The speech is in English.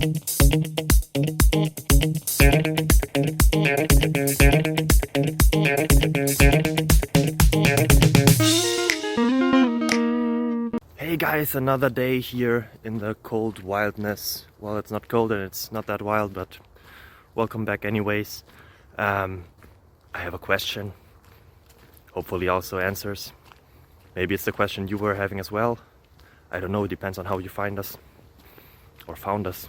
Hey guys, another day here in the cold wildness. Well, it's not cold and it's not that wild, but welcome back anyways. I have a question, hopefully also answers. Maybe it's the question you were having as well. I don't know, it depends on how you find us or found us.